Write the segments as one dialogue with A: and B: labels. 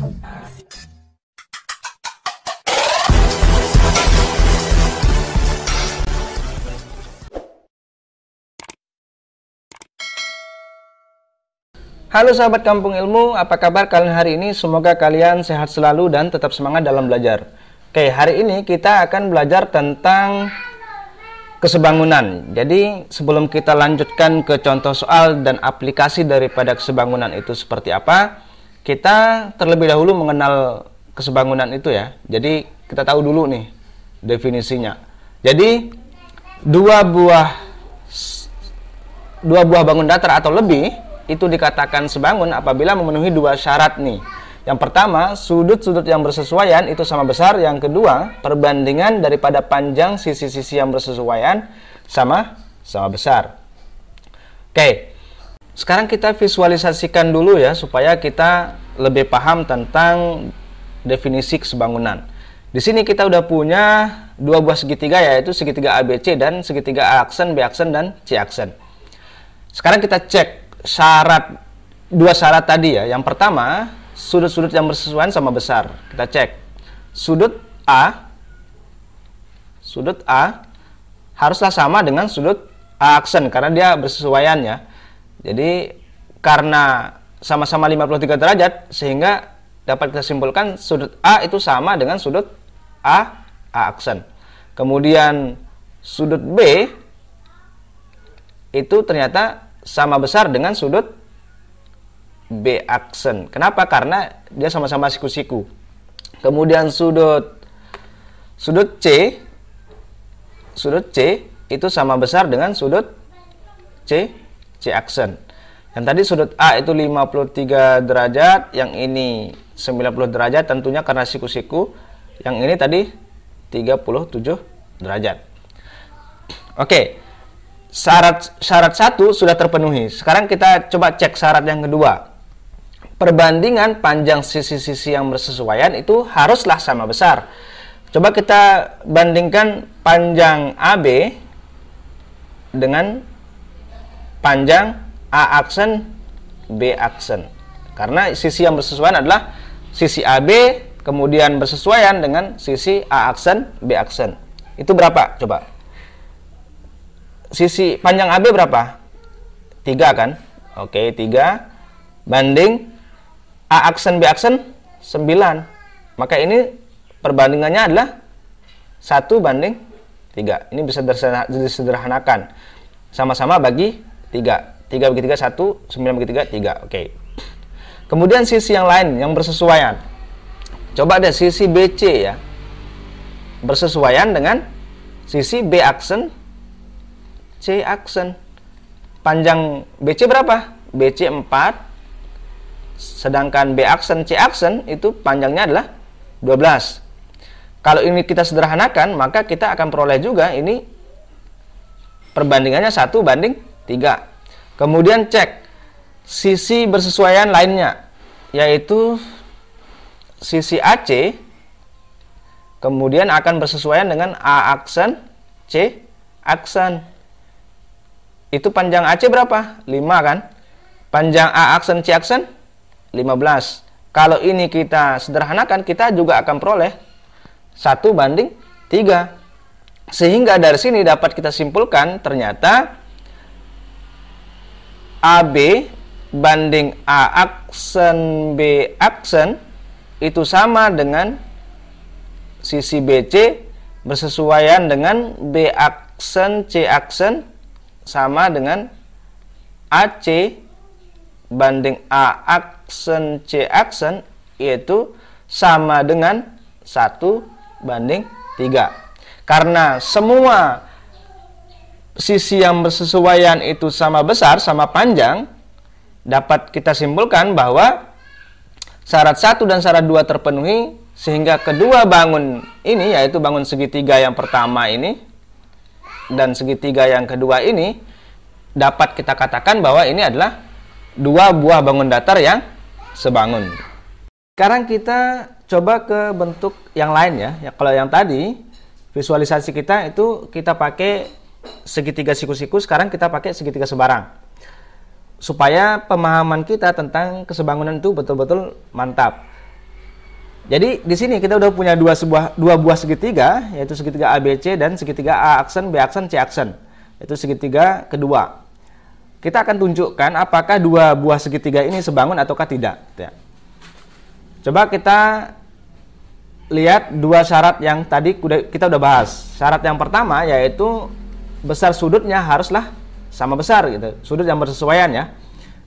A: Halo sahabat Kampung Ilmu, apa kabar kalian hari ini? Semoga kalian sehat selalu dan tetap semangat dalam belajar. Oke, hari ini kita akan belajar tentang kesebangunan. Jadi sebelum kita lanjutkan ke contoh soal dan aplikasi daripada kesebangunan itu seperti apa, kita terlebih dahulu mengenal kesebangunan itu ya. Jadi kita tahu dulu nih definisinya. Jadi dua buah bangun datar atau lebih itu dikatakan sebangun apabila memenuhi dua syarat nih. Yang pertama, sudut-sudut yang bersesuaian itu sama besar. Yang kedua, perbandingan daripada panjang sisi-sisi yang bersesuaian sama besar. Oke, sekarang kita visualisasikan dulu ya supaya kita lebih paham tentang definisi kesebangunan. Di sini kita udah punya dua buah segitiga, yaitu segitiga ABC dan segitiga A aksen, B aksen, dan C aksen. Sekarang kita cek dua syarat tadi ya. Yang pertama, sudut-sudut yang bersesuaian sama besar. Kita cek sudut A haruslah sama dengan sudut A aksen karena dia bersesuaian ya. Jadi karena sama-sama 53 derajat sehingga dapat kita simpulkan sudut A itu sama dengan sudut A aksen. Kemudian sudut B itu ternyata sama besar dengan sudut B aksen. Kenapa? Karena dia sama-sama siku-siku. Kemudian sudut C itu sama besar dengan sudut C aksen. Yang tadi sudut A itu 53 derajat, yang ini 90 derajat tentunya karena siku-siku. Yang ini tadi 37 derajat. Oke. Syarat satu sudah terpenuhi. Sekarang kita coba cek syarat yang kedua. Perbandingan panjang sisi-sisi yang bersesuaian itu haruslah sama besar. Coba kita bandingkan panjang AB dengan panjang A aksen B aksen. Karena sisi yang bersesuaian adalah sisi AB kemudian bersesuaian dengan sisi A aksen B aksen. Itu berapa? Coba. Sisi panjang AB berapa? 3 kan? Oke, 3 banding A aksen B aksen 9. Maka ini perbandingannya adalah 1 banding 3. Ini bisa disederhanakan. Sama-sama bagi 3. 3 bagi 3 1, 9 bagi 3 3. Oke. Kemudian sisi yang lain yang bersesuaian. Coba deh sisi BC ya. Bersesuaian dengan sisi B aksen C aksen. Panjang BC berapa? BC 4. Sedangkan B aksen C aksen itu panjangnya adalah 12. Kalau ini kita sederhanakan, maka kita akan peroleh juga ini perbandingannya 1 banding 3. Kemudian cek sisi bersesuaian lainnya, yaitu sisi AC kemudian akan bersesuaian dengan A aksen C aksen. Itu panjang AC berapa? 5 kan? Panjang A aksen C aksen 15. Kalau ini kita sederhanakan, kita juga akan peroleh 1 banding 3. Sehingga dari sini dapat kita simpulkan ternyata AB banding A aksen B aksen itu sama dengan sisi BC bersesuaian dengan B aksen C aksen sama dengan AC banding A aksen C aksen, yaitu sama dengan 1 banding 3. Karena semua sisi yang bersesuaian itu sama besar, sama panjang, dapat kita simpulkan bahwa syarat 1 dan syarat 2 terpenuhi, sehingga kedua bangun ini, yaitu bangun segitiga yang pertama ini dan segitiga yang kedua ini, dapat kita katakan bahwa ini adalah dua buah bangun datar yang sebangun. Sekarang kita coba ke bentuk yang lain ya. Kalau yang tadi visualisasi kita itu kita pakai segitiga siku-siku, sekarang kita pakai segitiga sebarang. Supaya pemahaman kita tentang kesebangunan itu betul-betul mantap. Jadi di sini kita udah punya dua buah segitiga, yaitu segitiga ABC dan segitiga A aksen, B aksen, C aksen. Itu segitiga kedua. Kita akan tunjukkan apakah dua buah segitiga ini sebangun ataukah tidak. Coba kita lihat dua syarat yang tadi kita udah bahas. Syarat yang pertama yaitu besar sudutnya haruslah sama besar gitu. Sudut yang bersesuaian ya.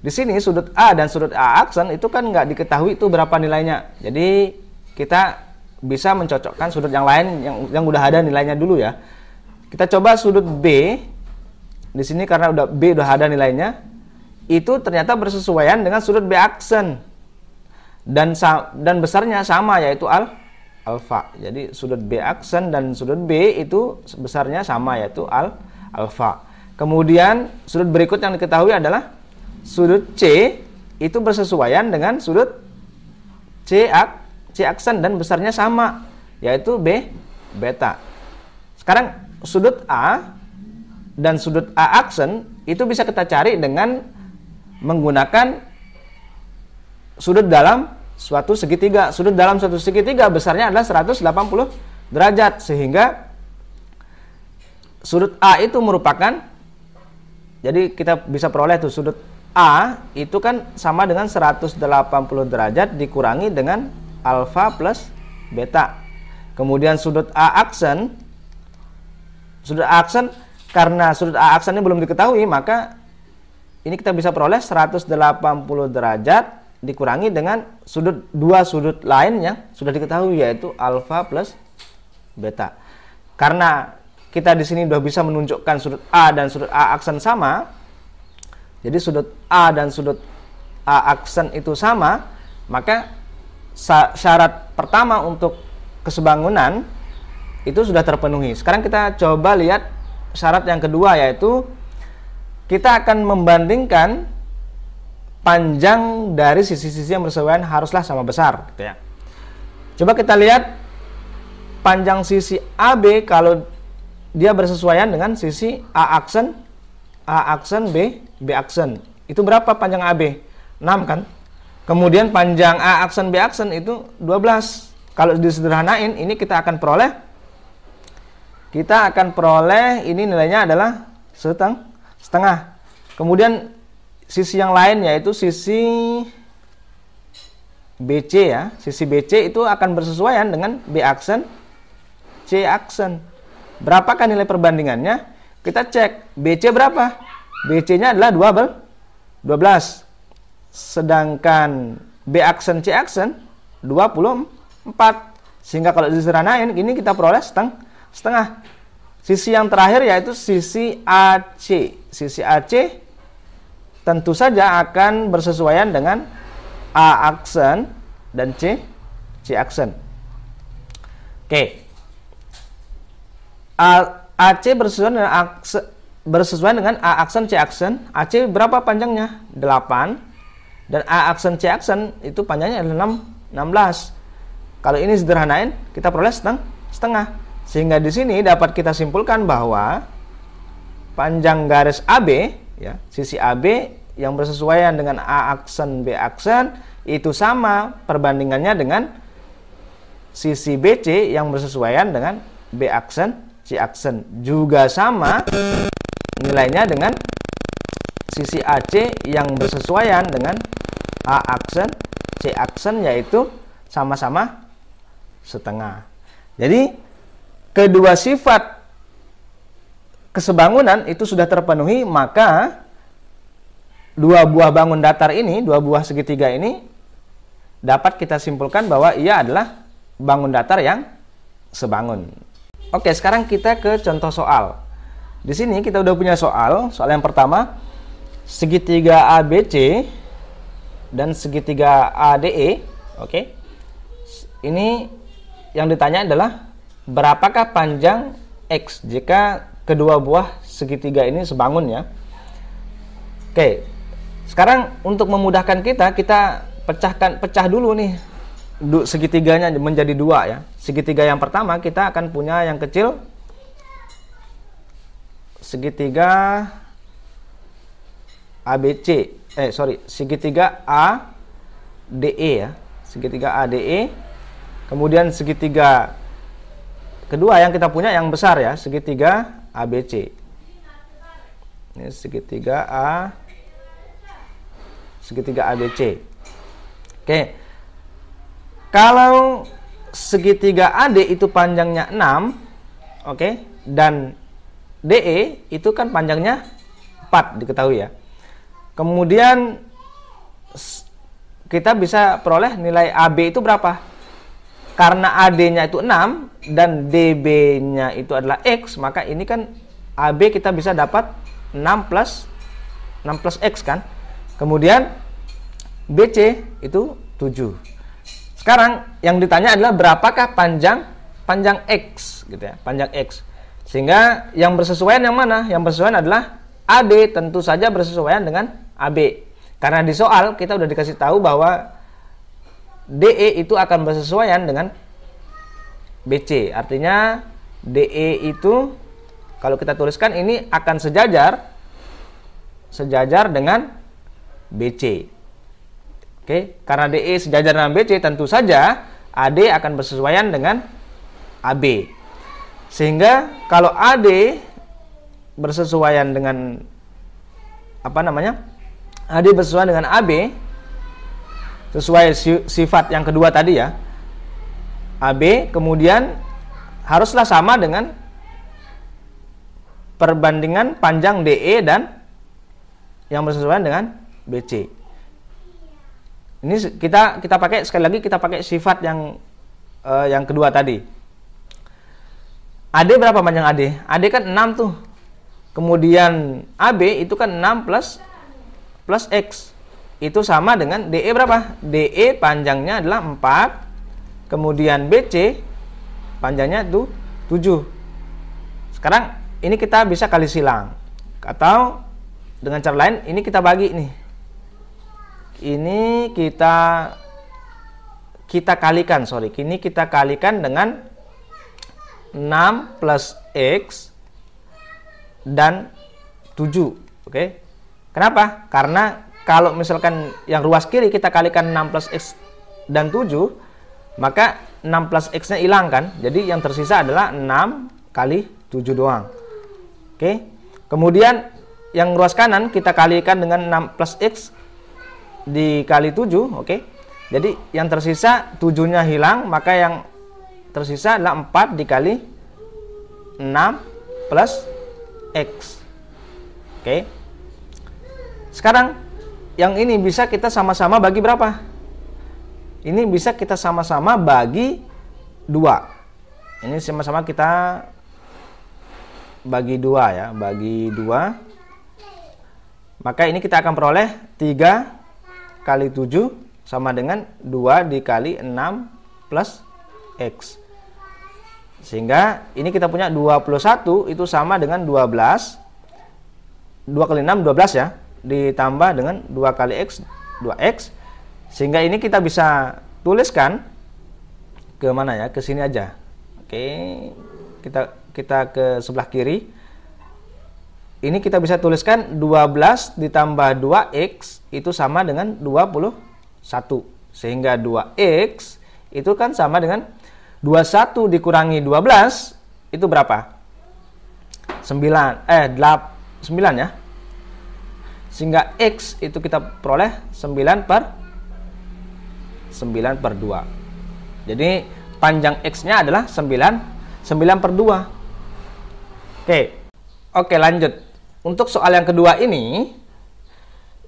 A: Di sini sudut A dan sudut A aksen itu kan nggak diketahui itu berapa nilainya. Jadi kita bisa mencocokkan sudut yang lain yang udah ada nilainya dulu ya. Kita coba sudut B. Di sini karena B udah ada nilainya, itu ternyata bersesuaian dengan sudut B aksen. Dan besarnya sama yaitu alfa. Jadi sudut B aksen dan sudut B itu besarnya sama yaitu alfa. Kemudian sudut berikut yang diketahui adalah sudut C itu bersesuaian dengan sudut C aksen dan besarnya sama yaitu beta. Sekarang sudut A dan sudut A aksen itu bisa kita cari dengan menggunakan sudut dalam suatu segitiga. Sudut dalam suatu segitiga besarnya adalah 180 derajat, sehingga sudut A itu merupakan, jadi kita bisa peroleh tuh sudut A itu kan sama dengan 180 derajat dikurangi dengan alfa plus beta. Kemudian sudut A aksen, karena sudut A aksen ini belum diketahui, maka ini kita bisa peroleh 180 derajat dikurangi dengan dua sudut lain yang sudah diketahui yaitu alfa plus beta. Karena kita di sini sudah bisa menunjukkan sudut A dan sudut A aksen sama, jadi sudut A dan sudut A aksen itu sama, maka syarat pertama untuk kesebangunan itu sudah terpenuhi. Sekarang kita coba lihat syarat yang kedua, yaitu kita akan membandingkan panjang dari sisi-sisi yang bersesuaian haruslah sama besar gitu ya. Coba kita lihat panjang sisi AB kalau dia bersesuaian dengan sisi A aksen, B aksen. Itu berapa panjang AB? 6 kan? Kemudian panjang A aksen, B aksen itu 12. Kalau disederhanain ini kita akan peroleh ini nilainya adalah setengah. Kemudian sisi yang lain yaitu sisi BC ya. Sisi BC itu akan bersesuaian dengan B aksen, C aksen. Berapakah nilai perbandingannya? Kita cek BC berapa? BC-nya adalah 12. Sedangkan B aksen, C aksen 24. Sehingga kalau disederhanain ini kita peroleh setengah. Sisi yang terakhir yaitu sisi AC. Sisi AC tentu saja akan bersesuaian dengan A aksen dan C aksen. Oke. AC bersesuaian dengan A aksen, C aksen. AC berapa panjangnya? 8. Dan A aksen, C aksen itu panjangnya adalah 16. Kalau ini sederhanain, kita peroleh setengah. Sehingga di sini dapat kita simpulkan bahwa panjang garis AB, ya, sisi AB yang bersesuaian dengan A aksen, B aksen itu sama perbandingannya dengan sisi BC yang bersesuaian dengan B aksen, C aksen. Juga sama nilainya dengan sisi AC yang bersesuaian dengan A aksen, C aksen, yaitu sama-sama setengah. Jadi kedua sifat kesebangunan itu sudah terpenuhi, maka dua buah bangun datar ini, dua buah segitiga ini dapat kita simpulkan bahwa ia adalah bangun datar yang sebangun. Oke, sekarang kita ke contoh soal. Di sini kita udah punya soal yang pertama, segitiga ABC dan segitiga ADE. Oke. Ini yang ditanya adalah berapakah panjang X jika kedua buah segitiga ini sebangun ya. Oke. Sekarang untuk memudahkan kita pecah dulu nih segitiganya menjadi dua ya. Segitiga yang pertama kita akan punya yang kecil, segitiga segitiga ADE ya. Segitiga ADE. Kemudian segitiga kedua yang kita punya yang besar ya, segitiga ABC. Ini segitiga ABC. Oke. Kalau segitiga AD itu panjangnya 6, oke, dan DE itu kan panjangnya 4, diketahui ya. Kemudian kita bisa peroleh nilai AB itu berapa? Karena AD-nya itu 6 dan DB-nya itu adalah X, maka ini kan AB kita bisa dapat 6 plus X kan. Kemudian BC itu 7. Sekarang yang ditanya adalah berapakah panjang X gitu ya, panjang X. Sehingga yang bersesuaian yang mana? Yang bersesuaian adalah AD, tentu saja bersesuaian dengan AB. Karena di soal kita udah dikasih tahu bahwa DE itu akan bersesuaian dengan BC. Artinya DE itu kalau kita tuliskan ini akan sejajar dengan BC. Oke, karena DE sejajar dengan BC, tentu saja AD akan bersesuaian dengan AB. Sehingga kalau AD bersesuaian dengan AD bersesuaian dengan AB, sesuai sifat yang kedua tadi ya, AB kemudian haruslah sama dengan perbandingan panjang DE dan yang bersesuaian dengan BC. Ini kita pakai sekali lagi, kita pakai sifat yang kedua tadi. AD berapa panjang AD? AD kan 6 tuh. Kemudian AB itu kan 6 plus X. Itu sama dengan DE berapa? DE panjangnya adalah 4. Kemudian BC panjangnya itu 7. Sekarang ini kita bisa kali silang. Atau dengan cara lain ini kita bagi nih. Ini kita kalikan, Ini kita kalikan dengan 6 plus X dan 7. Oke. Kenapa? Karena kalau misalkan yang ruas kiri kita kalikan 6 plus X dan 7, maka 6 plus X-nya hilang kan. Jadi yang tersisa adalah 6 kali 7 doang. Oke. Kemudian yang ruas kanan kita kalikan dengan 6 plus X dikali 7, oke. Jadi yang tersisa 7-nya hilang, maka yang tersisa adalah 4 dikali 6 plus X. Oke. Sekarang yang ini bisa kita sama-sama bagi berapa? Ini bisa kita sama-sama bagi 2. Ini sama-sama kita bagi 2 ya, bagi 2. Maka ini kita akan peroleh 3 kali 7 sama dengan 2 dikali 6 plus X. Sehingga ini kita punya 21 itu sama dengan 12. 2 kali 6 12 ya, ditambah dengan 2 kali X 2X. Sehingga ini kita bisa tuliskan ke mana ya? Ke sini aja. Oke. Kita ke sebelah kiri. Ini kita bisa tuliskan 12 ditambah 2X itu sama dengan 21. Sehingga 2X itu kan sama dengan 21 dikurangi 12 itu berapa? 9 ya. Sehingga X itu kita peroleh 9 per 2. Jadi panjang X-nya adalah 9 per 2. Oke, lanjut. Untuk soal yang kedua ini,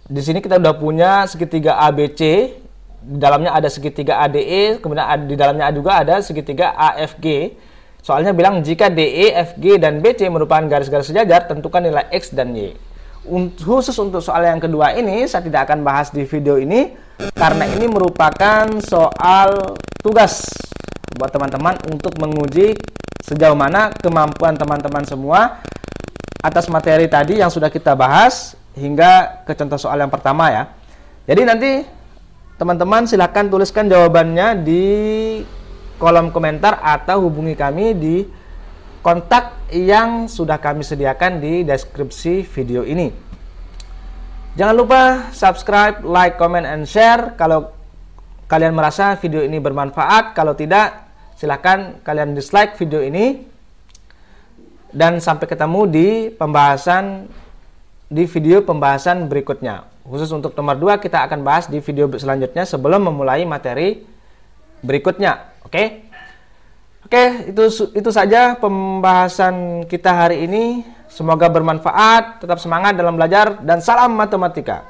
A: di sini kita udah punya segitiga ABC, di dalamnya ada segitiga ADE, kemudian di dalamnya juga ada segitiga AFG. Soalnya bilang jika DE, FG, dan BC merupakan garis-garis sejajar, tentukan nilai X dan Y. Khusus untuk soal yang kedua ini, saya tidak akan bahas di video ini, karena ini merupakan soal tugas buat teman-teman untuk menguji sejauh mana kemampuan teman-teman semua atas materi tadi yang sudah kita bahas hingga ke contoh soal yang pertama ya. Jadi nanti teman-teman silahkan tuliskan jawabannya di kolom komentar atau hubungi kami di kontak yang sudah kami sediakan di deskripsi video ini. Jangan lupa subscribe, like, comment, and share. Kalau kalian merasa video ini bermanfaat. Kalau tidak, silahkan kalian dislike video ini. Dan sampai ketemu di video pembahasan berikutnya. Khusus untuk nomor 2 kita akan bahas di video selanjutnya sebelum memulai materi berikutnya. Oke, itu saja pembahasan kita hari ini. Semoga bermanfaat, tetap semangat dalam belajar, dan salam matematika.